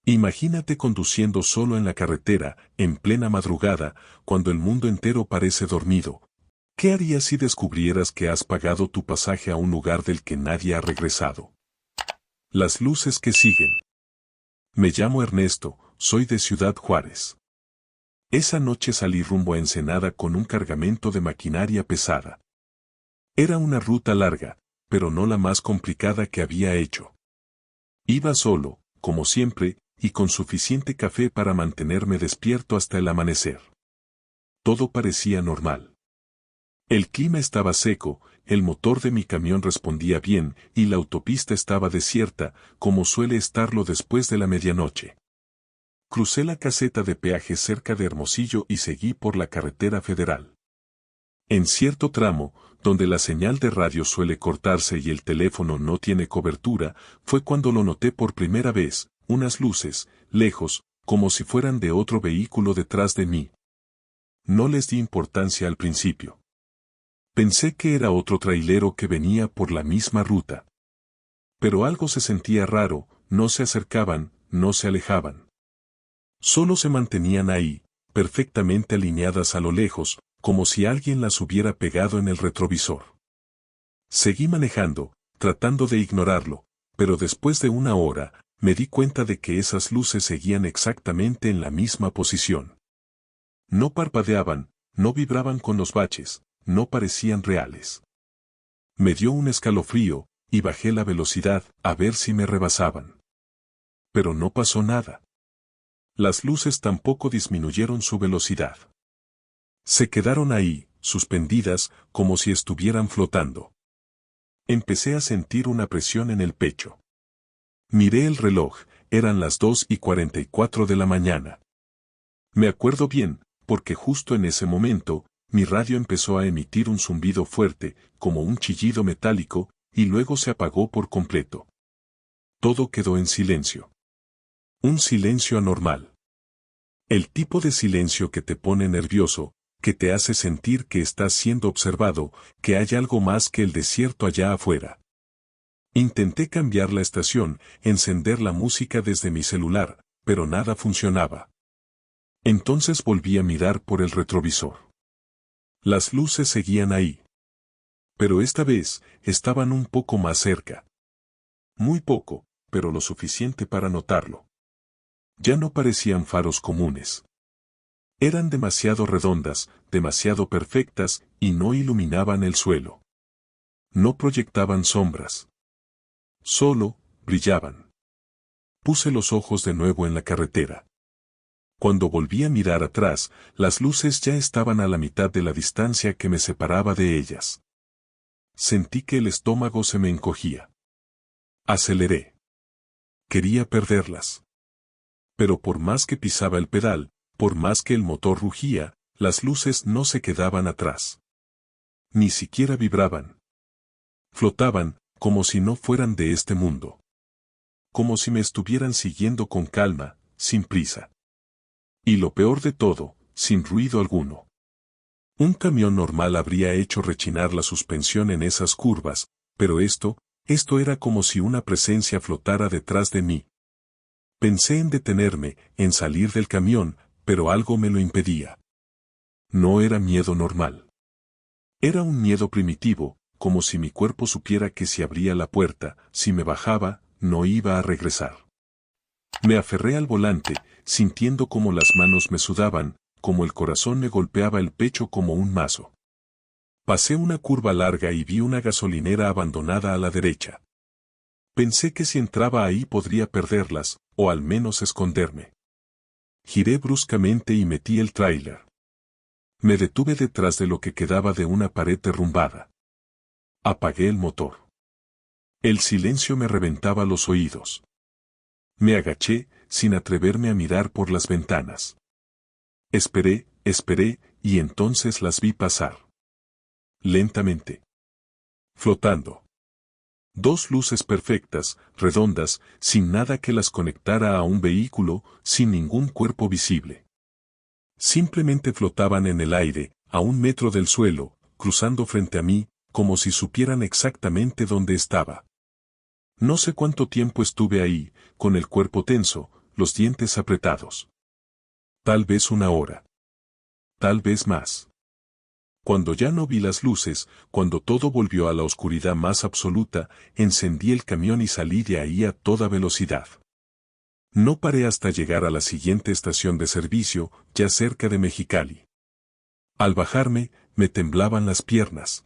Imagínate conduciendo solo en la carretera, en plena madrugada, cuando el mundo entero parece dormido. ¿Qué harías si descubrieras que has pagado tu pasaje a un lugar del que nadie ha regresado? Las luces que siguen. Me llamo Ernesto, soy de Ciudad Juárez. Esa noche salí rumbo a Ensenada con un cargamento de maquinaria pesada. Era una ruta larga, pero no la más complicada que había hecho. Iba solo, como siempre, y con suficiente café para mantenerme despierto hasta el amanecer. Todo parecía normal. El clima estaba seco, el motor de mi camión respondía bien y la autopista estaba desierta, como suele estarlo después de la medianoche. Crucé la caseta de peaje cerca de Hermosillo y seguí por la carretera federal. En cierto tramo, donde la señal de radio suele cortarse y el teléfono no tiene cobertura, fue cuando lo noté por primera vez, unas luces, lejos, como si fueran de otro vehículo detrás de mí. No les di importancia al principio. Pensé que era otro trailero que venía por la misma ruta. Pero algo se sentía raro, no se acercaban, no se alejaban. Solo se mantenían ahí, perfectamente alineadas a lo lejos, como si alguien las hubiera pegado en el retrovisor. Seguí manejando, tratando de ignorarlo, pero después de una hora, me di cuenta de que esas luces seguían exactamente en la misma posición. No parpadeaban, no vibraban con los baches, no parecían reales. Me dio un escalofrío, y bajé la velocidad a ver si me rebasaban. Pero no pasó nada. Las luces tampoco disminuyeron su velocidad. Se quedaron ahí, suspendidas, como si estuvieran flotando. Empecé a sentir una presión en el pecho. Miré el reloj, eran las 2:44 de la mañana. Me acuerdo bien, porque justo en ese momento, mi radio empezó a emitir un zumbido fuerte, como un chillido metálico, y luego se apagó por completo. Todo quedó en silencio. Un silencio anormal. El tipo de silencio que te pone nervioso, que te hace sentir que estás siendo observado, que hay algo más que el desierto allá afuera. Intenté cambiar la estación, encender la música desde mi celular, pero nada funcionaba. Entonces volví a mirar por el retrovisor. Las luces seguían ahí. Pero esta vez, estaban un poco más cerca. Muy poco, pero lo suficiente para notarlo. Ya no parecían faros comunes. Eran demasiado redondas, demasiado perfectas, y no iluminaban el suelo. No proyectaban sombras. Solo, brillaban. Puse los ojos de nuevo en la carretera. Cuando volví a mirar atrás, las luces ya estaban a la mitad de la distancia que me separaba de ellas. Sentí que el estómago se me encogía. Aceleré. Quería perderlas. Pero por más que pisaba el pedal, por más que el motor rugía, las luces no se quedaban atrás. Ni siquiera vibraban. Flotaban, como si no fueran de este mundo. Como si me estuvieran siguiendo con calma, sin prisa. Y lo peor de todo, sin ruido alguno. Un camión normal habría hecho rechinar la suspensión en esas curvas, pero esto era como si una presencia flotara detrás de mí. Pensé en detenerme, en salir del camión, pero algo me lo impedía. No era miedo normal. Era un miedo primitivo, como si mi cuerpo supiera que si abría la puerta, si me bajaba, no iba a regresar. Me aferré al volante, sintiendo como las manos me sudaban, como el corazón me golpeaba el pecho como un mazo. Pasé una curva larga y vi una gasolinera abandonada a la derecha. Pensé que si entraba ahí podría perderlas, o al menos esconderme. Giré bruscamente y metí el tráiler. Me detuve detrás de lo que quedaba de una pared derrumbada. Apagué el motor. El silencio me reventaba los oídos. Me agaché, sin atreverme a mirar por las ventanas. Esperé, y entonces las vi pasar. Lentamente. Flotando. Dos luces perfectas, redondas, sin nada que las conectara a un vehículo, sin ningún cuerpo visible. Simplemente flotaban en el aire, a 1 metro del suelo, cruzando frente a mí, como si supieran exactamente dónde estaba. No sé cuánto tiempo estuve ahí, con el cuerpo tenso, los dientes apretados. Tal vez una hora. Tal vez más. Cuando ya no vi las luces, cuando todo volvió a la oscuridad más absoluta, encendí el camión y salí de ahí a toda velocidad. No paré hasta llegar a la siguiente estación de servicio, ya cerca de Mexicali. Al bajarme, me temblaban las piernas.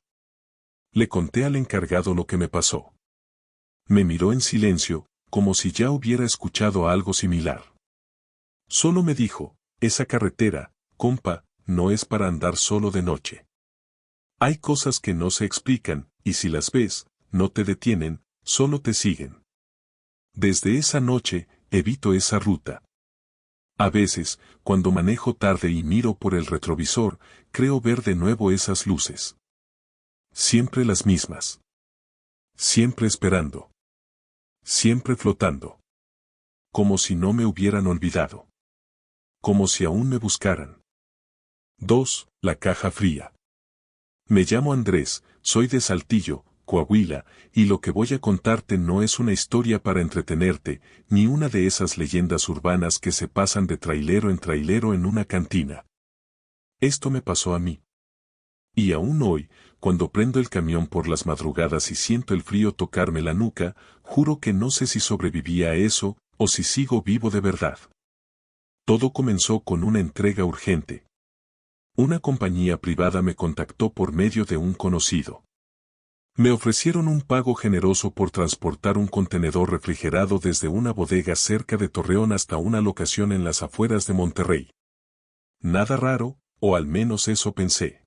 Le conté al encargado lo que me pasó. Me miró en silencio, como si ya hubiera escuchado algo similar. Solo me dijo, esa carretera, compa, no es para andar solo de noche. Hay cosas que no se explican, y si las ves, no te detienen, solo te siguen. Desde esa noche, evito esa ruta. A veces, cuando manejo tarde y miro por el retrovisor, creo ver de nuevo esas luces. Siempre las mismas. Siempre esperando. Siempre flotando. Como si no me hubieran olvidado. Como si aún me buscaran. 2. La caja fría. Me llamo Andrés, soy de Saltillo, Coahuila, y lo que voy a contarte no es una historia para entretenerte, ni una de esas leyendas urbanas que se pasan de trailero en una cantina. Esto me pasó a mí. Y aún hoy, cuando prendo el camión por las madrugadas y siento el frío tocarme la nuca, juro que no sé si sobreviví a eso, o si sigo vivo de verdad. Todo comenzó con una entrega urgente. Una compañía privada me contactó por medio de un conocido. Me ofrecieron un pago generoso por transportar un contenedor refrigerado desde una bodega cerca de Torreón hasta una locación en las afueras de Monterrey. Nada raro, o al menos eso pensé.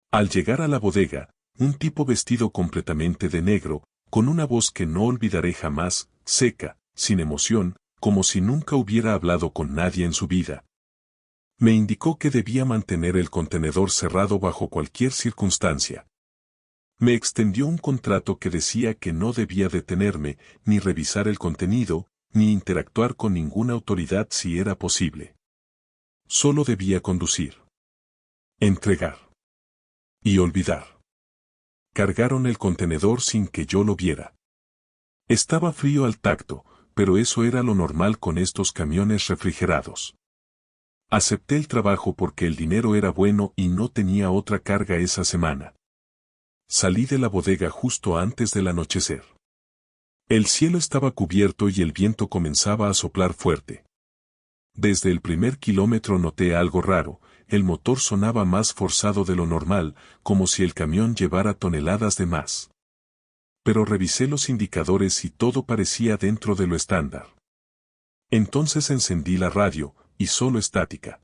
Al llegar a la bodega, un tipo vestido completamente de negro, con una voz que no olvidaré jamás, seca, sin emoción, como si nunca hubiera hablado con nadie en su vida. Me indicó que debía mantener el contenedor cerrado bajo cualquier circunstancia. Me extendió un contrato que decía que no debía detenerme, ni revisar el contenido, ni interactuar con ninguna autoridad si era posible. Solo debía conducir. Entregar. Y olvidar. Cargaron el contenedor sin que yo lo viera. Estaba frío al tacto, pero eso era lo normal con estos camiones refrigerados. Acepté el trabajo porque el dinero era bueno y no tenía otra carga esa semana. Salí de la bodega justo antes del anochecer. El cielo estaba cubierto y el viento comenzaba a soplar fuerte. Desde el primer kilómetro noté algo raro, el motor sonaba más forzado de lo normal, como si el camión llevara toneladas de más. Pero revisé los indicadores y todo parecía dentro de lo estándar. Entonces encendí la radio, y solo estática.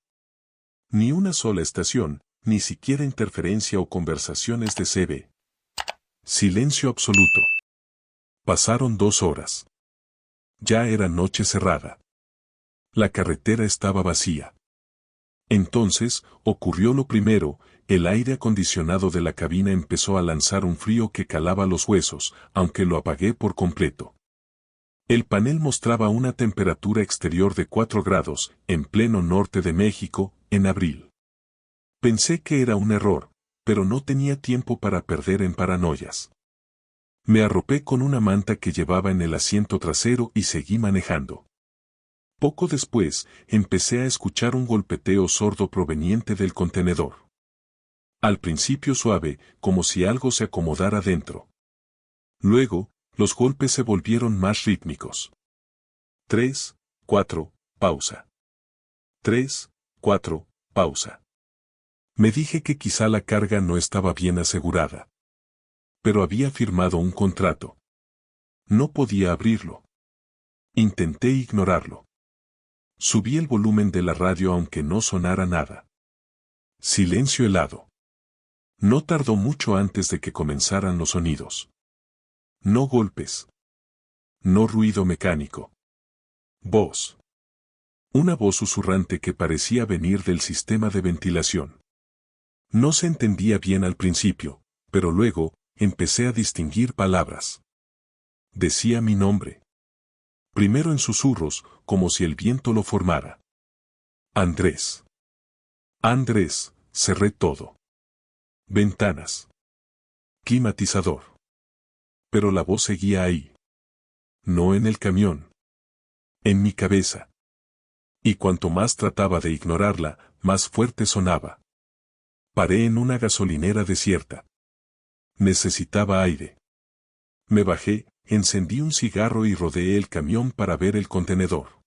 Ni una sola estación, ni siquiera interferencia o conversaciones de CB. Silencio absoluto. Pasaron 2 horas. Ya era noche cerrada. La carretera estaba vacía. Entonces, ocurrió lo primero, el aire acondicionado de la cabina empezó a lanzar un frío que calaba los huesos, aunque lo apagué por completo. El panel mostraba una temperatura exterior de 4 grados, en pleno norte de México, en abril. Pensé que era un error, pero no tenía tiempo para perder en paranoias. Me arropé con una manta que llevaba en el asiento trasero y seguí manejando. Poco después, empecé a escuchar un golpeteo sordo proveniente del contenedor. Al principio suave, como si algo se acomodara dentro. Luego, los golpes se volvieron más rítmicos. 3, 4, pausa. 3, 4, pausa. Me dije que quizá la carga no estaba bien asegurada. Pero había firmado un contrato. No podía abrirlo. Intenté ignorarlo. Subí el volumen de la radio aunque no sonara nada. Silencio helado. No tardó mucho antes de que comenzaran los sonidos. No golpes. No ruido mecánico. Voz. Una voz susurrante que parecía venir del sistema de ventilación. No se entendía bien al principio, pero luego, empecé a distinguir palabras. Decía mi nombre. Primero en susurros, como si el viento lo formara. Andrés. Andrés, cerré todo. Ventanas. Climatizador. Pero la voz seguía ahí. No en el camión. En mi cabeza. Y cuanto más trataba de ignorarla, más fuerte sonaba. Paré en una gasolinera desierta. Necesitaba aire. Me bajé, encendí un cigarro y rodeé el camión para ver el contenedor.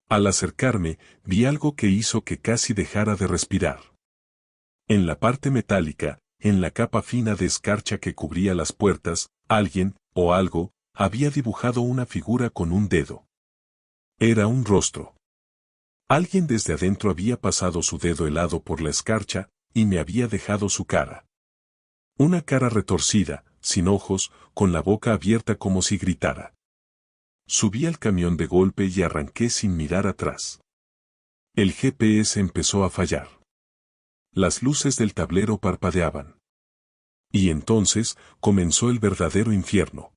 Al acercarme, vi algo que hizo que casi dejara de respirar. En la parte metálica, en la capa fina de escarcha que cubría las puertas, alguien, o algo, había dibujado una figura con un dedo. Era un rostro. Alguien desde adentro había pasado su dedo helado por la escarcha, y me había dejado su cara. Una cara retorcida, sin ojos, con la boca abierta como si gritara. Subí al camión de golpe y arranqué sin mirar atrás. El GPS empezó a fallar. Las luces del tablero parpadeaban. Y entonces comenzó el verdadero infierno.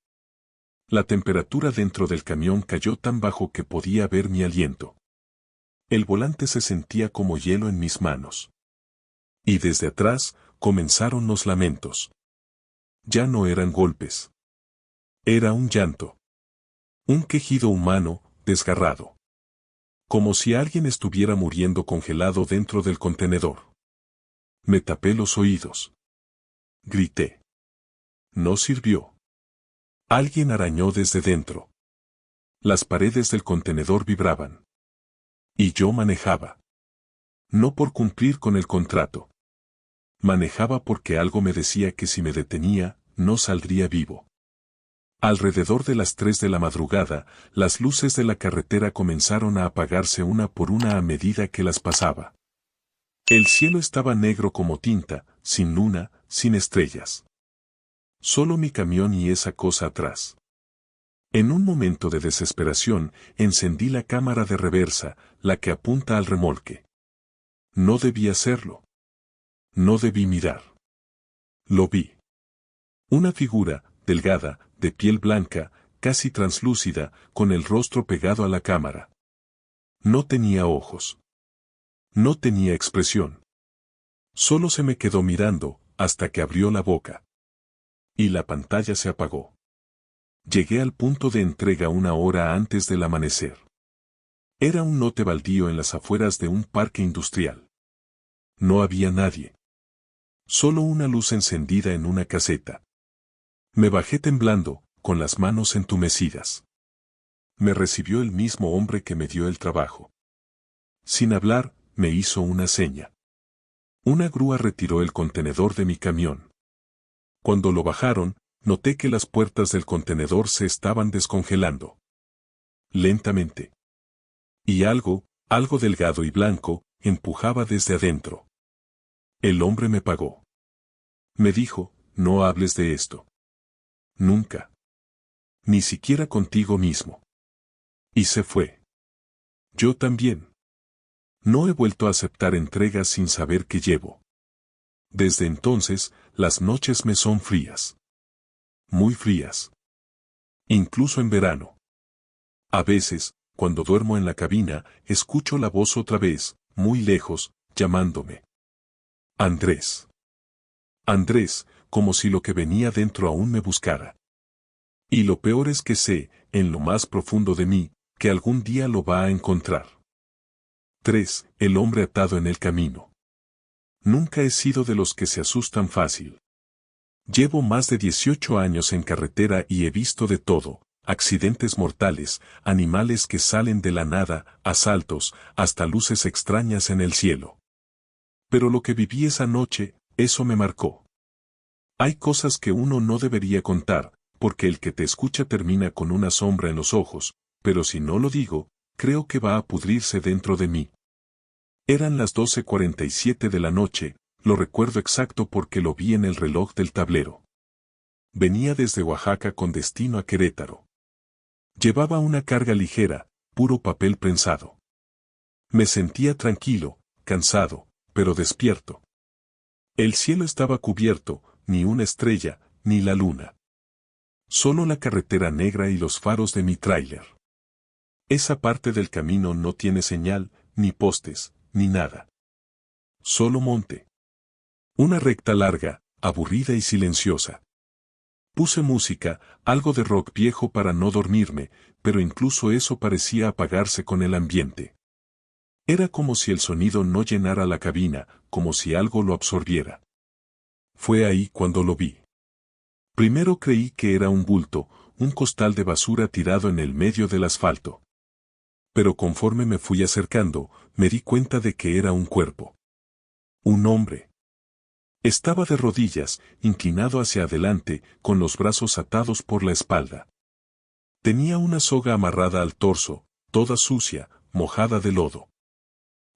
La temperatura dentro del camión cayó tan bajo que podía ver mi aliento. El volante se sentía como hielo en mis manos. Y desde atrás comenzaron los lamentos. Ya no eran golpes. Era un llanto. Un quejido humano, desgarrado. Como si alguien estuviera muriendo congelado dentro del contenedor. Me tapé los oídos. Grité. No sirvió. Alguien arañó desde dentro. Las paredes del contenedor vibraban. Y yo manejaba. No por cumplir con el contrato. Manejaba porque algo me decía que si me detenía, no saldría vivo. Alrededor de las 3 de la madrugada, las luces de la carretera comenzaron a apagarse una por una a medida que las pasaba. El cielo estaba negro como tinta, sin luna, sin estrellas. Solo mi camión y esa cosa atrás. En un momento de desesperación, encendí la cámara de reversa, la que apunta al remolque. No debí hacerlo. No debí mirar. Lo vi. Una figura, delgada, de piel blanca, casi translúcida, con el rostro pegado a la cámara. No tenía ojos. No tenía expresión. Solo se me quedó mirando, hasta que abrió la boca. Y la pantalla se apagó. Llegué al punto de entrega una hora antes del amanecer. Era un lote baldío en las afueras de un parque industrial. No había nadie. Solo una luz encendida en una caseta. Me bajé temblando, con las manos entumecidas. Me recibió el mismo hombre que me dio el trabajo. Sin hablar, me hizo una seña. Una grúa retiró el contenedor de mi camión. Cuando lo bajaron, noté que las puertas del contenedor se estaban descongelando. Lentamente. Y algo delgado y blanco, empujaba desde adentro. El hombre me pagó. Me dijo, no hables de esto. Nunca. Ni siquiera contigo mismo. Y se fue. Yo también. No he vuelto a aceptar entregas sin saber qué llevo. Desde entonces, las noches me son frías. Muy frías. Incluso en verano. A veces, cuando duermo en la cabina, escucho la voz otra vez, muy lejos, llamándome. Andrés. Andrés, como si lo que venía dentro aún me buscara. Y lo peor es que sé, en lo más profundo de mí, que algún día lo va a encontrar. 3. El hombre atado en el camino. Nunca he sido de los que se asustan fácil. Llevo más de 18 años en carretera y he visto de todo, accidentes mortales, animales que salen de la nada, asaltos, hasta luces extrañas en el cielo. Pero lo que viví esa noche, eso me marcó. Hay cosas que uno no debería contar, porque el que te escucha termina con una sombra en los ojos, pero si no lo digo, creo que va a pudrirse dentro de mí. Eran las 12:47 de la noche, lo recuerdo exacto porque lo vi en el reloj del tablero. Venía desde Oaxaca con destino a Querétaro. Llevaba una carga ligera, puro papel prensado. Me sentía tranquilo, cansado, pero despierto. El cielo estaba cubierto, ni una estrella, ni la luna. Solo la carretera negra y los faros de mi tráiler. Esa parte del camino no tiene señal, ni postes, ni nada. Solo monte. Una recta larga, aburrida y silenciosa. Puse música, algo de rock viejo para no dormirme, pero incluso eso parecía apagarse con el ambiente. Era como si el sonido no llenara la cabina, como si algo lo absorbiera. Fue ahí cuando lo vi. Primero creí que era un bulto, un costal de basura tirado en el medio del asfalto. Pero conforme me fui acercando, me di cuenta de que era un cuerpo. Un hombre. Estaba de rodillas, inclinado hacia adelante, con los brazos atados por la espalda. Tenía una soga amarrada al torso, toda sucia, mojada de lodo.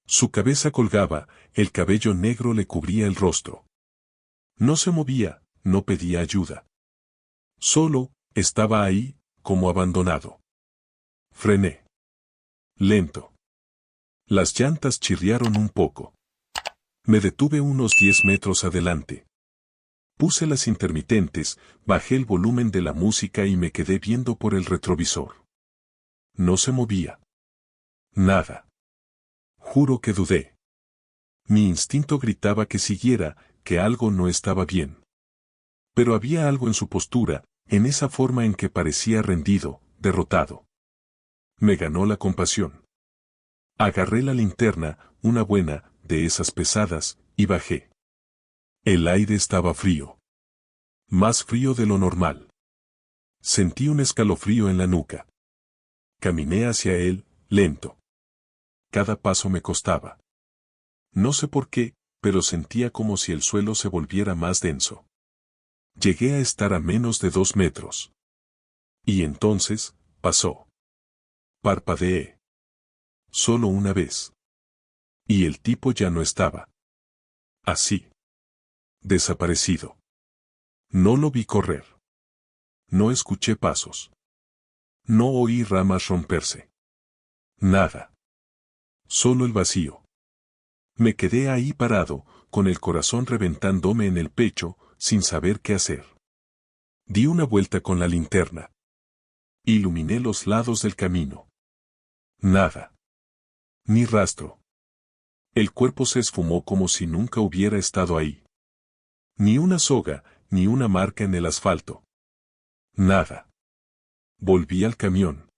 Su cabeza colgaba, el cabello negro le cubría el rostro. No se movía, no pedía ayuda. Solo, estaba ahí, como abandonado. Frené. Lento. Las llantas chirriaron un poco. Me detuve unos 10 metros adelante. Puse las intermitentes, bajé el volumen de la música y me quedé viendo por el retrovisor. No se movía. Nada. Juro que dudé. Mi instinto gritaba que siguiera, que algo no estaba bien. Pero había algo en su postura, en esa forma en que parecía rendido, derrotado. Me ganó la compasión. Agarré la linterna, una buena, de esas pesadas, y bajé. El aire estaba frío. Más frío de lo normal. Sentí un escalofrío en la nuca. Caminé hacia él, lento. Cada paso me costaba. No sé por qué, pero sentía como si el suelo se volviera más denso. Llegué a estar a menos de 2 metros. Y entonces, pasó. Parpadeé. Solo una vez. Y el tipo ya no estaba. Así. Desaparecido. No lo vi correr. No escuché pasos. No oí ramas romperse. Nada. Solo el vacío. Me quedé ahí parado, con el corazón reventándome en el pecho, sin saber qué hacer. Di una vuelta con la linterna. Iluminé los lados del camino. Nada. Ni rastro. El cuerpo se esfumó como si nunca hubiera estado ahí. Ni una soga, ni una marca en el asfalto. Nada. Volví al camión.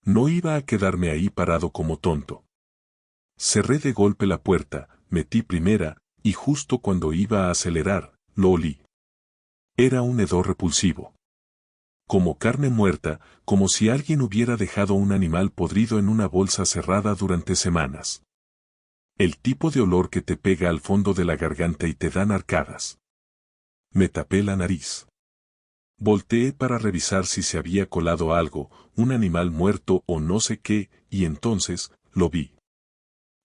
No iba a quedarme ahí parado como tonto. Cerré de golpe la puerta, metí primera, y justo cuando iba a acelerar, lo olí. Era un hedor repulsivo. Como carne muerta, como si alguien hubiera dejado un animal podrido en una bolsa cerrada durante semanas. El tipo de olor que te pega al fondo de la garganta y te dan arcadas. Me tapé la nariz. Volteé para revisar si se había colado algo, un animal muerto o no sé qué, y entonces, lo vi.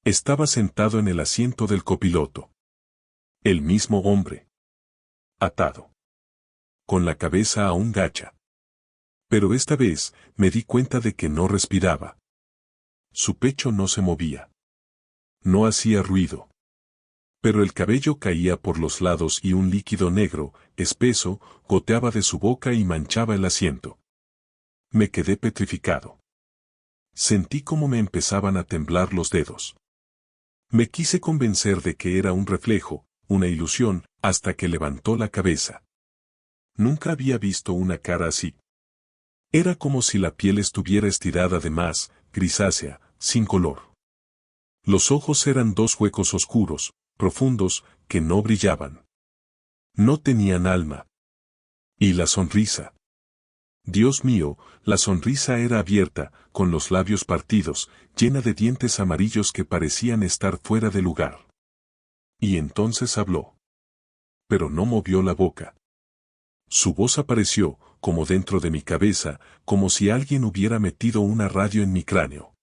Estaba sentado en el asiento del copiloto. El mismo hombre. Atado. Con la cabeza aún gacha. Pero esta vez, me di cuenta de que no respiraba. Su pecho no se movía. No hacía ruido. Pero el cabello caía por los lados y un líquido negro, espeso, goteaba de su boca y manchaba el asiento. Me quedé petrificado. Sentí como me empezaban a temblar los dedos. Me quise convencer de que era un reflejo, una ilusión, hasta que levantó la cabeza. Nunca había visto una cara así. Era como si la piel estuviera estirada de más, grisácea, sin color. Los ojos eran 2 huecos oscuros, profundos, que no brillaban. No tenían alma. Y la sonrisa. Dios mío, la sonrisa era abierta, con los labios partidos, llena de dientes amarillos que parecían estar fuera de lugar. Y entonces habló. Pero no movió la boca. Su voz apareció, como dentro de mi cabeza, como si alguien hubiera metido una radio en mi cráneo.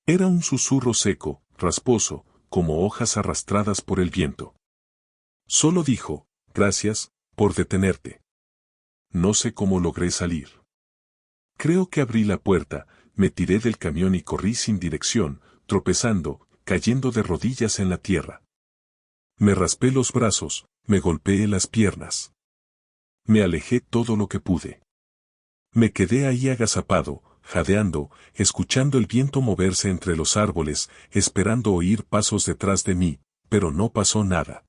Era un susurro seco, rasposo, como hojas arrastradas por el viento. Solo dijo, gracias, por detenerte. No sé cómo logré salir. Creo que abrí la puerta, me tiré del camión y corrí sin dirección, tropezando, cayendo de rodillas en la tierra. Me raspé los brazos, me golpeé las piernas. Me alejé todo lo que pude. Me quedé ahí agazapado, jadeando, escuchando el viento moverse entre los árboles, esperando oír pasos detrás de mí, pero no pasó nada.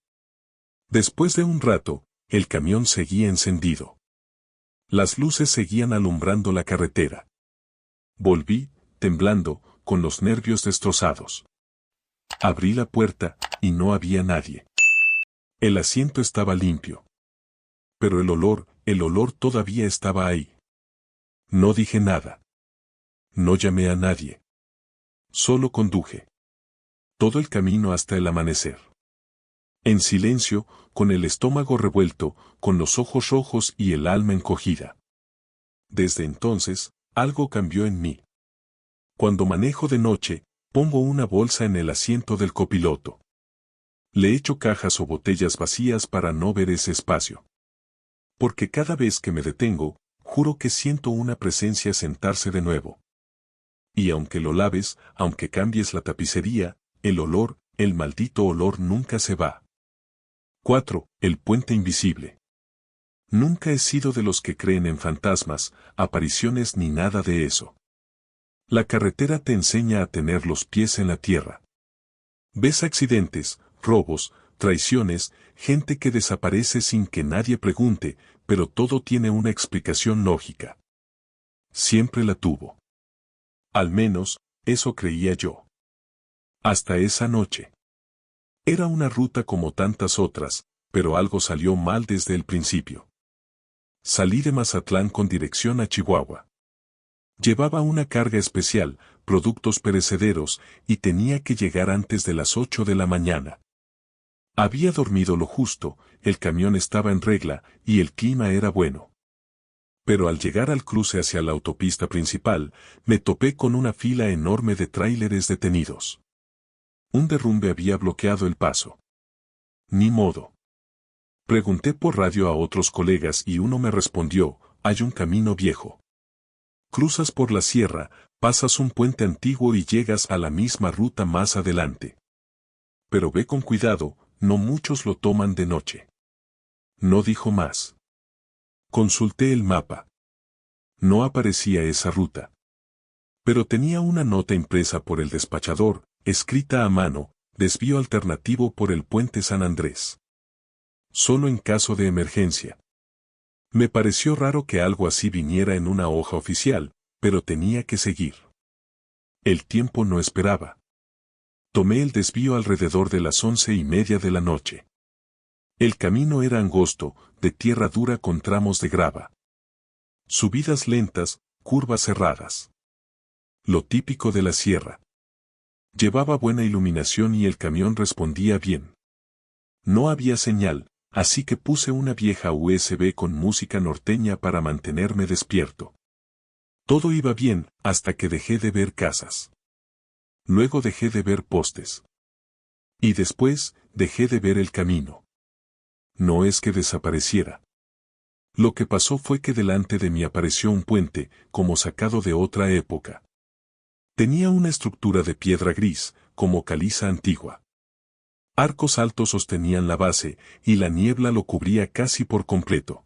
Después de un rato, el camión seguía encendido. Las luces seguían alumbrando la carretera. Volví, temblando, con los nervios destrozados. Abrí la puerta, y no había nadie. El asiento estaba limpio. Pero el olor todavía estaba ahí. No dije nada. No llamé a nadie. Solo conduje. Todo el camino hasta el amanecer. En silencio, con el estómago revuelto, con los ojos rojos y el alma encogida. Desde entonces, algo cambió en mí. Cuando manejo de noche, pongo una bolsa en el asiento del copiloto. Le echo cajas o botellas vacías para no ver ese espacio. Porque cada vez que me detengo, juro que siento una presencia sentarse de nuevo. Y aunque lo laves, aunque cambies la tapicería, el olor, el maldito olor nunca se va. 4. El puente invisible. Nunca he sido de los que creen en fantasmas, apariciones ni nada de eso. La carretera te enseña a tener los pies en la tierra. Ves accidentes, robos, traiciones, gente que desaparece sin que nadie pregunte, pero todo tiene una explicación lógica. Siempre la tuvo. Al menos, eso creía yo. Hasta esa noche. Era una ruta como tantas otras, pero algo salió mal desde el principio. Salí de Mazatlán con dirección a Chihuahua. Llevaba una carga especial, productos perecederos, y tenía que llegar antes de las 8 de la mañana. Había dormido lo justo, el camión estaba en regla, y el clima era bueno. Pero al llegar al cruce hacia la autopista principal, me topé con una fila enorme de tráileres detenidos. Un derrumbe había bloqueado el paso. Ni modo. Pregunté por radio a otros colegas y uno me respondió, hay un camino viejo. Cruzas por la sierra, pasas un puente antiguo y llegas a la misma ruta más adelante. Pero ve con cuidado, no muchos lo toman de noche. No dijo más. Consulté el mapa. No aparecía esa ruta. Pero tenía una nota impresa por el despachador, escrita a mano, desvío alternativo por el puente San Andrés. Solo en caso de emergencia. Me pareció raro que algo así viniera en una hoja oficial, pero tenía que seguir. El tiempo no esperaba. Tomé el desvío alrededor de las 11:30 de la noche. El camino era angosto, de tierra dura con tramos de grava. Subidas lentas, curvas cerradas. Lo típico de la sierra. Llevaba buena iluminación y el camión respondía bien. No había señal, así que puse una vieja USB con música norteña para mantenerme despierto. Todo iba bien, hasta que dejé de ver casas. Luego dejé de ver postes. Y después, dejé de ver el camino. No es que desapareciera. Lo que pasó fue que delante de mí apareció un puente, como sacado de otra época. Tenía una estructura de piedra gris, como caliza antigua. Arcos altos sostenían la base, y la niebla lo cubría casi por completo.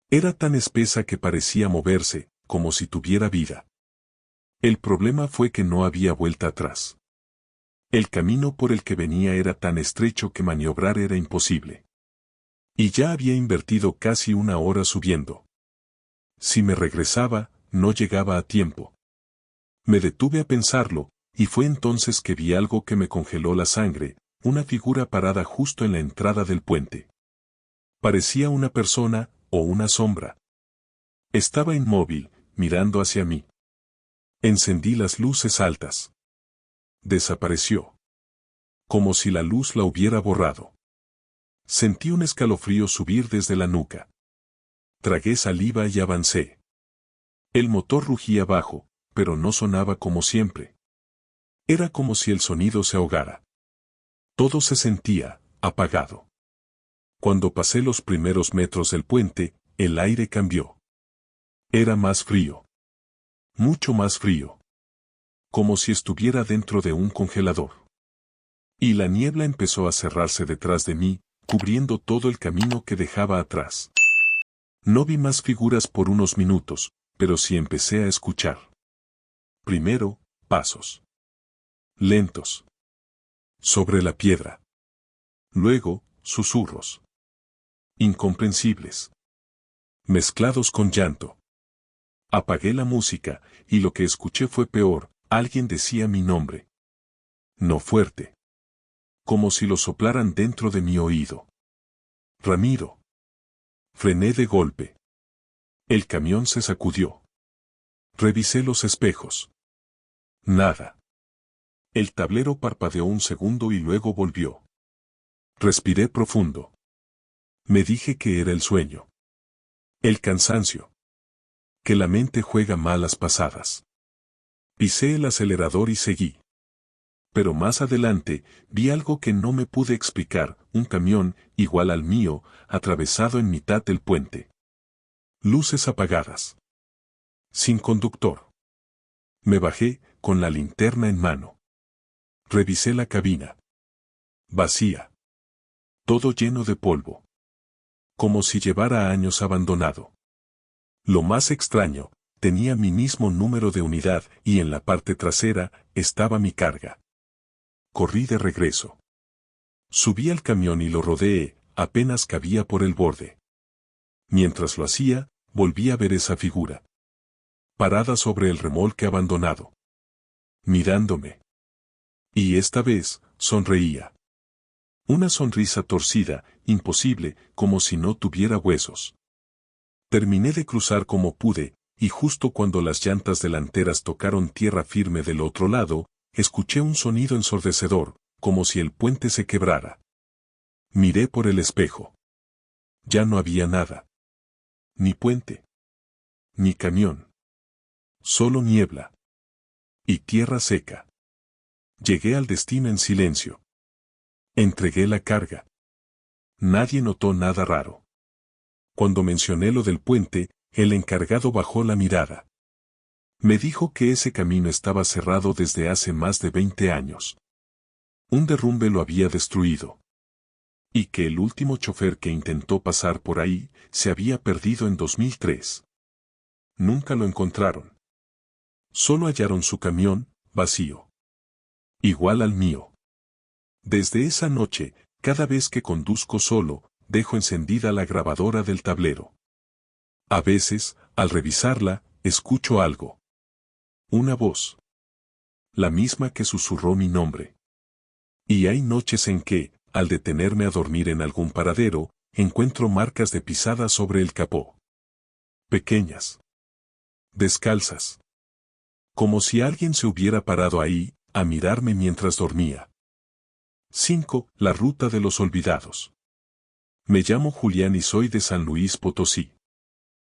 Era tan espesa que parecía moverse, como si tuviera vida. El problema fue que no había vuelta atrás. El camino por el que venía era tan estrecho que maniobrar era imposible. Y ya había invertido casi una hora subiendo. Si me regresaba, no llegaba a tiempo. Me detuve a pensarlo, y fue entonces que vi algo que me congeló la sangre, una figura parada justo en la entrada del puente. Parecía una persona, o una sombra. Estaba inmóvil, mirando hacia mí. Encendí las luces altas. Desapareció. Como si la luz la hubiera borrado. Sentí un escalofrío subir desde la nuca. Tragué saliva y avancé. El motor rugía bajo, pero no sonaba como siempre. Era como si el sonido se ahogara. Todo se sentía apagado. Cuando pasé los primeros metros del puente, el aire cambió. Era más frío. Mucho más frío. Como si estuviera dentro de un congelador. Y la niebla empezó a cerrarse detrás de mí, cubriendo todo el camino que dejaba atrás. No vi más figuras por unos minutos, pero sí empecé a escuchar. Primero, pasos. Lentos. Sobre la piedra. Luego, susurros. Incomprensibles. Mezclados con llanto. Apagué la música, y lo que escuché fue peor, alguien decía mi nombre. No fuerte. como si lo soplaran dentro de mi oído. Ramiro. Frené de golpe. El camión se sacudió. Revisé los espejos. Nada. El tablero parpadeó un segundo y luego volvió. Respiré profundo. Me dije que era el sueño. El cansancio. Que la mente juega malas pasadas. Pisé el acelerador y seguí. Pero más adelante, vi algo que no me pude explicar, un camión, igual al mío, atravesado en mitad del puente. Luces apagadas. Sin conductor. Me bajé, con la linterna en mano. Revisé la cabina. Vacía. Todo lleno de polvo. Como si llevara años abandonado. Lo más extraño, tenía mi mismo número de unidad y en la parte trasera estaba mi carga. Corrí de regreso. Subí al camión y lo rodeé, apenas cabía por el borde. Mientras lo hacía, volví a ver esa figura. Parada sobre el remolque abandonado. Mirándome. Y esta vez, sonreía. Una sonrisa torcida, imposible, como si no tuviera huesos. Terminé de cruzar como pude, y justo cuando las llantas delanteras tocaron tierra firme del otro lado, escuché un sonido ensordecedor, como si el puente se quebrara. Miré por el espejo. Ya no había nada. Ni puente. Ni camión. Solo niebla. Y tierra seca. Llegué al destino en silencio. Entregué la carga. Nadie notó nada raro. Cuando mencioné lo del puente, el encargado bajó la mirada. Me dijo que ese camino estaba cerrado desde hace más de 20 años. Un derrumbe lo había destruido. Y que el último chofer que intentó pasar por ahí se había perdido en 2003. Nunca lo encontraron. Solo hallaron su camión, vacío. Igual al mío. Desde esa noche, cada vez que conduzco solo, dejo encendida la grabadora del tablero. A veces, al revisarla, escucho algo. Una voz. La misma que susurró mi nombre. Y hay noches en que, al detenerme a dormir en algún paradero, encuentro marcas de pisadas sobre el capó. Pequeñas. Descalzas. Como si alguien se hubiera parado ahí, a mirarme mientras dormía. 5. La ruta de los olvidados. Me llamo Julián y soy de San Luis Potosí.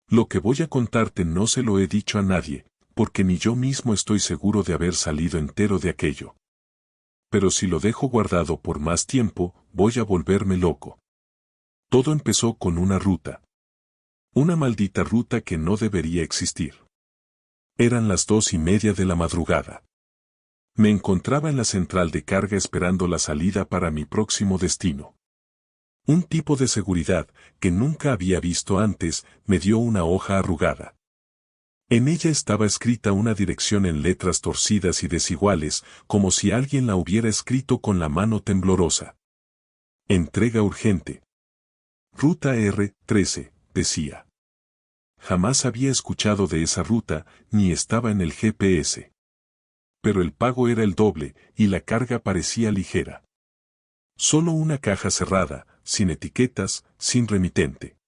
Lo que voy a contarte no se lo he dicho a nadie, porque ni yo mismo estoy seguro de haber salido entero de aquello. Pero si lo dejo guardado por más tiempo, voy a volverme loco. Todo empezó con una ruta. Una maldita ruta que no debería existir. Eran las 2:30 de la madrugada. Me encontraba en la central de carga esperando la salida para mi próximo destino. Un tipo de seguridad, que nunca había visto antes, me dio una hoja arrugada. En ella estaba escrita una dirección en letras torcidas y desiguales, como si alguien la hubiera escrito con la mano temblorosa. Entrega urgente. Ruta R13, decía. Jamás había escuchado de esa ruta, ni estaba en el GPS. Pero el pago era el doble, y la carga parecía ligera. Solo una caja cerrada, sin etiquetas, sin remitente.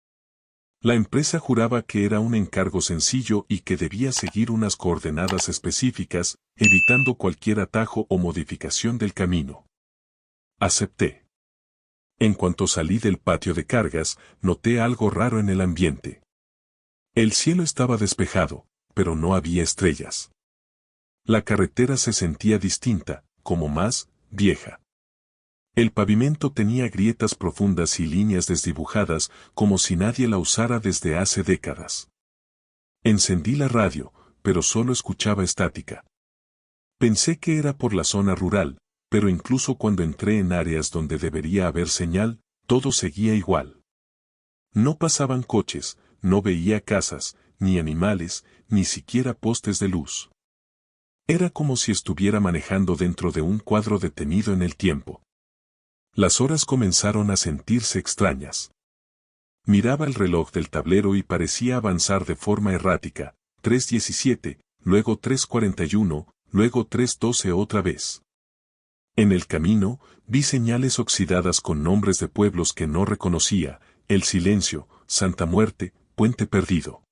La empresa juraba que era un encargo sencillo y que debía seguir unas coordenadas específicas, evitando cualquier atajo o modificación del camino. Acepté. En cuanto salí del patio de cargas, noté algo raro en el ambiente. El cielo estaba despejado, pero no había estrellas. La carretera se sentía distinta, como más vieja. El pavimento tenía grietas profundas y líneas desdibujadas, como si nadie la usara desde hace décadas. Encendí la radio, pero solo escuchaba estática. Pensé que era por la zona rural, pero incluso cuando entré en áreas donde debería haber señal, todo seguía igual. No pasaban coches, no veía casas, ni animales, ni siquiera postes de luz. Era como si estuviera manejando dentro de un cuadro detenido en el tiempo. Las horas comenzaron a sentirse extrañas. Miraba el reloj del tablero y parecía avanzar de forma errática, 3:17, luego 3:41, luego 3:12 otra vez. En el camino, vi señales oxidadas con nombres de pueblos que no reconocía: El Silencio, Santa Muerte, Puente Perdido.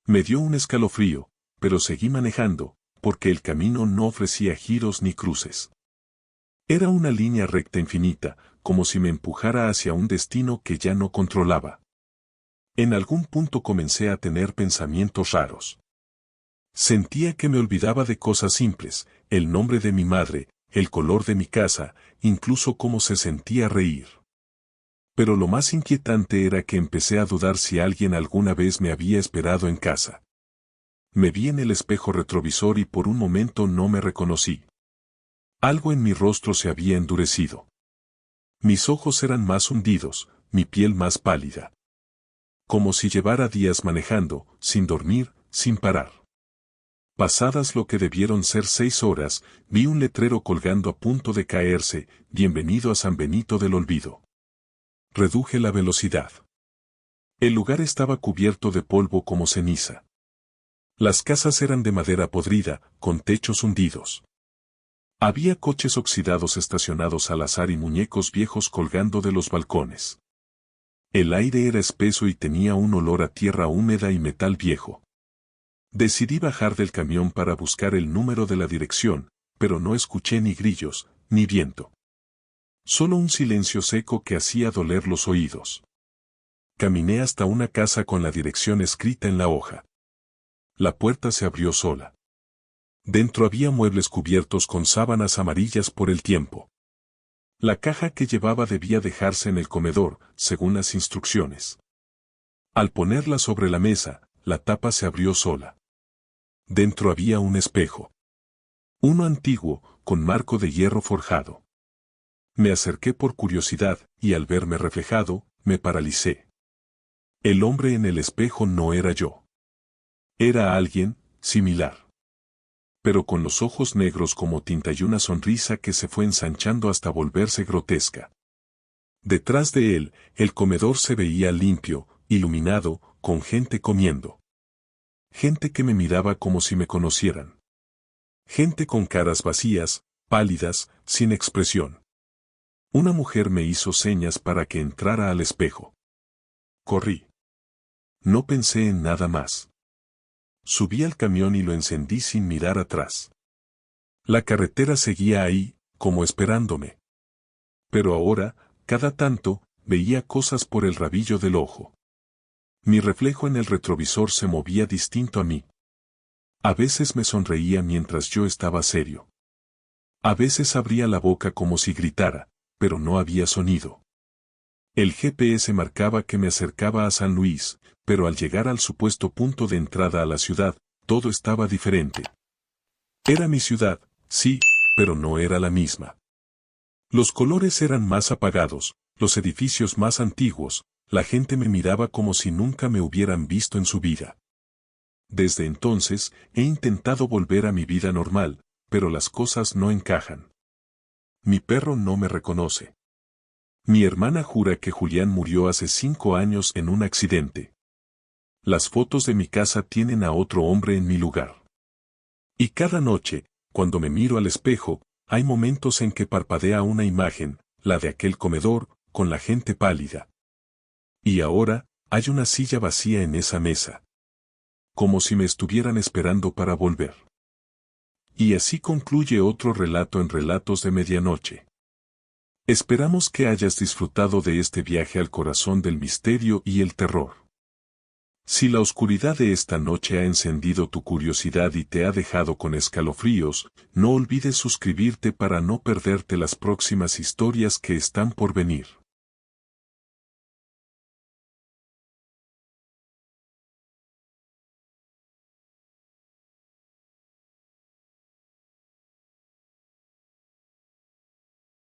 Me dio un escalofrío, pero seguí manejando, porque el camino no ofrecía giros ni cruces. Era una línea recta infinita, como si me empujara hacia un destino que ya no controlaba. En algún punto comencé a tener pensamientos raros. Sentía que me olvidaba de cosas simples: el nombre de mi madre, el color de mi casa, incluso cómo se sentía reír. Pero lo más inquietante era que empecé a dudar si alguien alguna vez me había esperado en casa. Me vi en el espejo retrovisor y por un momento no me reconocí. Algo en mi rostro se había endurecido. Mis ojos eran más hundidos, mi piel más pálida. Como si llevara días manejando, sin dormir, sin parar. Pasadas lo que debieron ser 6 horas, vi un letrero colgando a punto de caerse: Bienvenido a San Benito del Olvido. Reduje la velocidad. El lugar estaba cubierto de polvo como ceniza. Las casas eran de madera podrida, con techos hundidos. Había coches oxidados estacionados al azar y muñecos viejos colgando de los balcones. El aire era espeso y tenía un olor a tierra húmeda y metal viejo. Decidí bajar del camión para buscar el número de la dirección, pero no escuché ni grillos, ni viento. Solo un silencio seco que hacía doler los oídos. Caminé hasta una casa con la dirección escrita en la hoja. La puerta se abrió sola. Dentro había muebles cubiertos con sábanas amarillas por el tiempo. La caja que llevaba debía dejarse en el comedor, según las instrucciones. Al ponerla sobre la mesa, la tapa se abrió sola. Dentro había un espejo. Uno antiguo, con marco de hierro forjado. Me acerqué por curiosidad, y al verme reflejado, me paralicé. El hombre en el espejo no era yo. Era alguien similar. Pero con los ojos negros como tinta y una sonrisa que se fue ensanchando hasta volverse grotesca. Detrás de él, el comedor se veía limpio, iluminado, con gente comiendo. Gente que me miraba como si me conocieran. Gente con caras vacías, pálidas, sin expresión. Una mujer me hizo señas para que entrara al espejo. Corrí. No pensé en nada más. Subí al camión y lo encendí sin mirar atrás. La carretera seguía ahí, como esperándome. Pero ahora, cada tanto, veía cosas por el rabillo del ojo. Mi reflejo en el retrovisor se movía distinto a mí. A veces me sonreía mientras yo estaba serio. A veces abría la boca como si gritara, pero no había sonido. El GPS marcaba que me acercaba a San Luis, pero al llegar al supuesto punto de entrada a la ciudad, todo estaba diferente. Era mi ciudad, sí, pero no era la misma. Los colores eran más apagados, los edificios más antiguos, la gente me miraba como si nunca me hubieran visto en su vida. Desde entonces, he intentado volver a mi vida normal, pero las cosas no encajan. Mi perro no me reconoce. Mi hermana jura que Julián murió hace 5 años en un accidente. Las fotos de mi casa tienen a otro hombre en mi lugar. Y cada noche, cuando me miro al espejo, hay momentos en que parpadea una imagen, la de aquel comedor, con la gente pálida. Y ahora, hay una silla vacía en esa mesa. Como si me estuvieran esperando para volver. Y así concluye otro relato en Relatos de Medianoche. Esperamos que hayas disfrutado de este viaje al corazón del misterio y el terror. Si la oscuridad de esta noche ha encendido tu curiosidad y te ha dejado con escalofríos, no olvides suscribirte para no perderte las próximas historias que están por venir.